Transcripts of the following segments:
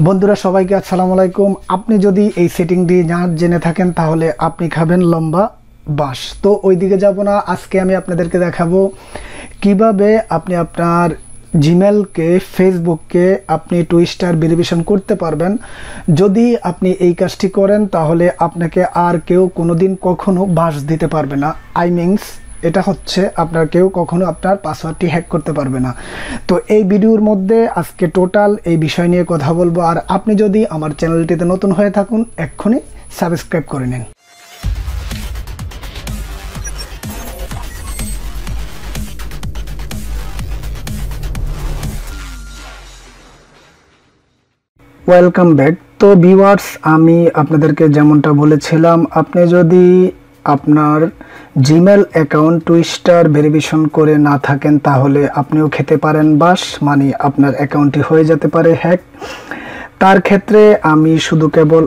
বন্ধুরা সবাইকে আসসালামু আলাইকুম। আপনি যদি এই সেটিংটি না জেনে থাকেন তাহলে আপনি খাবেন লম্বা বাঁশ। তো ওইদিকে যাব না, আজকে আমি আপনাদেরকে দেখাবো কিভাবে আপনি আপনার জিমেলকে ফেসবুককে আপনি 2 স্টার ভেরিফিকেশন করতে পারবেন। যদি আপনি এই কাজটি করেন তাহলে আপনাকে আর কেউ কোনোদিন কখনো বাঁশ দিতে পারবে না। আই মিনস এটা হচ্ছে আপনার কেউ কখনো আপনার পাসওয়ার্ডটি হ্যাক করতে পারবে না। তো এই ভিডিওর মধ্যে আজকে টোটাল এই বিষয় নিয়ে কথা বলবো। আর আপনি যদি আমার চ্যানেলটিতে নতুন হয়ে থাকুন এক্ষুনি সাবস্ক্রাইব করে নিন। Welcome back. তো ভিউয়ার্স, আমি আপনাদেরকে যেমনটা বলেছিলাম, আপনি যদি আপনার জিমেল অ্যাকাউন্ট 2 স্টার ভেরিফিকেশন করে না থাকেন তাহলে আপনিও খেতে পারেন বাঁশ, মানে আপনার অ্যাকাউন্টটি হয়ে যেতে পারে হ্যাক। তার ক্ষেত্রে আমি শুধু কেবল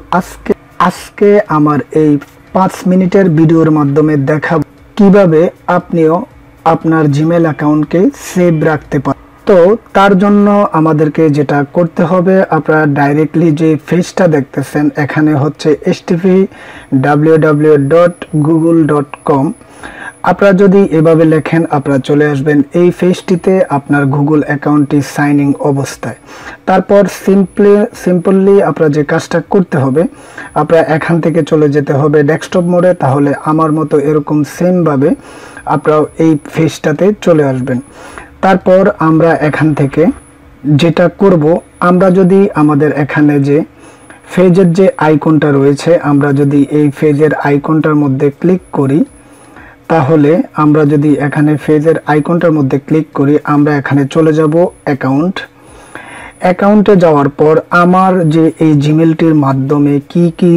আজকে আমার এই 5 মিনিটের ভিডিওর মাধ্যমে দেখাবো কিভাবে আপনিও আপনার জিমেল অ্যাকাউন্টকে সেভ রাখতে পারেন। তো তার জন্য আমাদেরকে যেটা করতে হবে, আপনারা ডাইরেক্টলি যে পেজটা দেখতেছেন এখানে হচ্ছে http://www.google.com। আপনারা যদি এভাবে লেখেন আপনারা চলে আসবেন এই পেজটিতে আপনার গুগল অ্যাকাউন্টটি সাইন ইন অবস্থায়। তারপর সিম্পলি আপনারা যে কাজটা করতে হবে, আপনারা এখান থেকে চলে যেতে হবে ডেস্কটপ মোডে। তাহলে আমার মতো এরকম সেমভাবে আপনারা এই পেজটাতে চলে আসবেন। তারপর আমরা এখান থেকে যেটা করব, আমরা যদি আমাদের এখানে যে পেজের যে আইকনটা রয়েছে, আমরা যদি এই পেজের আইকনটার মধ্যে ক্লিক করি, তাহলে আমরা যদি এখানে পেজের আইকনটার মধ্যে ক্লিক করি, আমরা এখানে চলে যাব অ্যাকাউন্টে যাওয়ার পর আমার যে এই জিমেলটির মাধ্যমে কি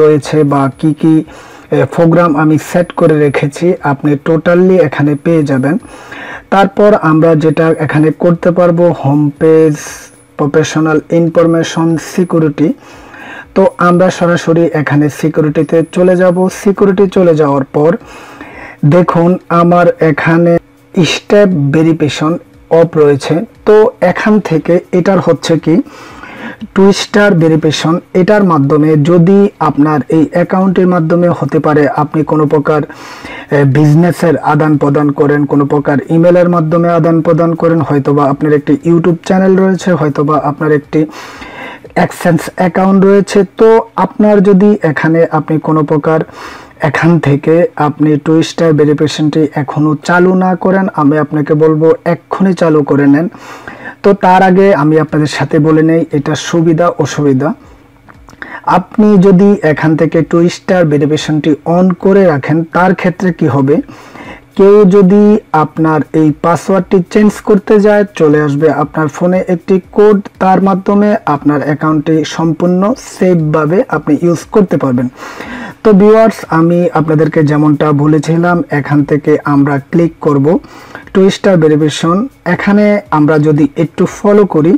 রয়েছে বা কি প্রোগ্রাম আমি সেট করে রেখেছি আপনি টোটালি এখানে পেয়ে যাবেন। তারপর আমরা যেটা এখানে করতে পারবো, home page, professional information, security. তো আমরা সরাসরি এখানে সিকিউরিটিতে চলে যাব। সিকিউরিটি চলে যাওয়ার পর দেখুন আমার এখানে স্টেপ ভেরিফিকেশন অফ রয়েছে। তো এখান থেকে এটার হচ্ছে কি 2 স্টার ভেরিফিকেশন, এটার মাধ্যমে যদি আপনার এই অ্যাকাউন্টের মাধ্যমে হতে পারে আপনি কোনো প্রকার বিজনেসের আদান প্রদান করেন, কোনো প্রকার ইমেলের মাধ্যমে আদান প্রদান করেন, হয়তোবা আপনার একটি ইউটিউব চ্যানেল রয়েছে, হয়তোবা আপনার একটি এক্সচেঞ্জ অ্যাকাউন্ট রয়েছে। তো আপনার যদি এখানে আপনি কোনো প্রকার এখান থেকে আপনি 2 স্টার ভেরিফিকেশনটি এখনো চালু না করেন, আমি আপনাকে বলবো এক্ষুনি চালু করে নেন। তো তার আগে আমি আপনাদের সাথে বলে নেই এটা সুবিধা অসুবিধা। আপনি যদি এখান থেকে 2 স্টার ভেরিফিকেশনটি অন করে রাখেন, তার ক্ষেত্রে কি হবে, কেউ যদি আপনার এই পাসওয়ার্ডটি চেঞ্জ করতে যায়, চলে আসবে আপনার ফোনে একটি কোড, তার মাধ্যমে আপনার অ্যাকাউন্টটি সম্পূর্ণ সেফভাবে আপনি ইউজ করতে পারবেন। তো ভিউয়ার্স, আমি আপনাদেরকে যেমনটা বলেছিলাম, এখান থেকে আমরা ক্লিক করব 2 স্টার ভেরিফিকেশন। এখানে আমরা যদি একটু ফলো করি,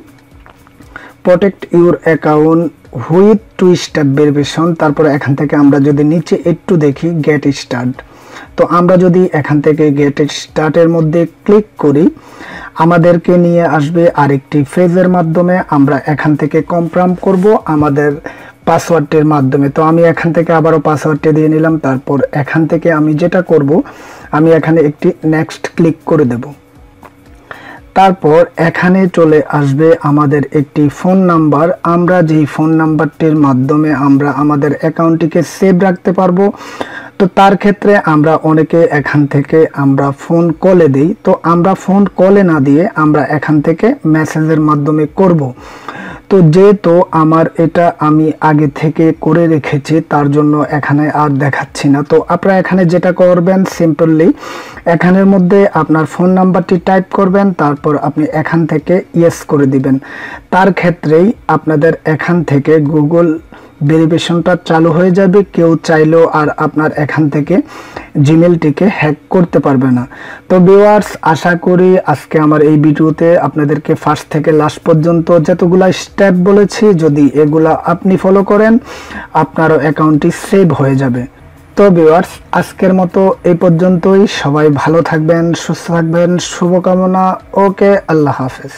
protect your account with 2 star verification, তারপরে এখান থেকে আমরা যদি নিচে একটু দেখি গেট স্টার্ট। তো আমরা যদি এখান থেকে গেট স্টার্টের মধ্যে ক্লিক করি, আমাদেরকে নিয়ে আসবে আরেকটি পেজের মাধ্যমে। আমরা এখান থেকে কনফার্ম করব আমাদের পাসওয়ার্ডের মাধ্যমে। তো আমি এখান থেকে আবারও পাসওয়ার্ডটা দিয়ে নিলাম। তারপর এখান থেকে আমি যেটা করব, আমি এখানে একটি নেক্সট ক্লিক করে দেব। তারপর এখানে চলে আসবে আমাদের একটি ফোন নাম্বার, আমরা যেই ফোন নাম্বারটির মাধ্যমে আমরা আমাদের অ্যাকাউন্টটিকে সেভ রাখতে পারবো। তো তার ক্ষেত্রে আমরা অনেকে এখান থেকে আমরা ফোন কলে দিই, তো আমরা ফোন কলে না দিয়ে আমরা এখান থেকে মেসেজের মাধ্যমে করব। তো যেহেতু আমার এটা আমি আগে থেকে করে রেখেছি, তার জন্য এখানে আর দেখাচ্ছি না। তো আপনারা এখানে যেটা করবেন, সিম্পলি এখানের মধ্যে আপনার ফোন নাম্বারটি টাইপ করবেন, তারপর আপনি এখান থেকে ইয়েস করে দিবেন। তার ক্ষেত্রেই আপনাদের এখান থেকে গুগল ভেরিফিকেশনটা চালু হয়ে যাবে। কেউ চাইলেও আর আপনার এখান থেকে জিমেলটিকে হ্যাক করতে পারবে না। তো ভিউয়ার্স, আশা করি আজকে আমার এই ভিডিওতে আপনাদেরকে ফার্স্ট থেকে লাস্ট পর্যন্ত যতগুলা স্টেপ বলেছি, যদি এগুলা আপনি ফলো করেন আপনারও অ্যাকাউন্টটি সেভ হয়ে যাবে। তো ভিউয়ার্স, আজকের মতো এই পর্যন্তই। সবাই ভালো থাকবেন, সুস্থ থাকবেন, শুভকামনা। ওকে, আল্লাহ হাফেজ।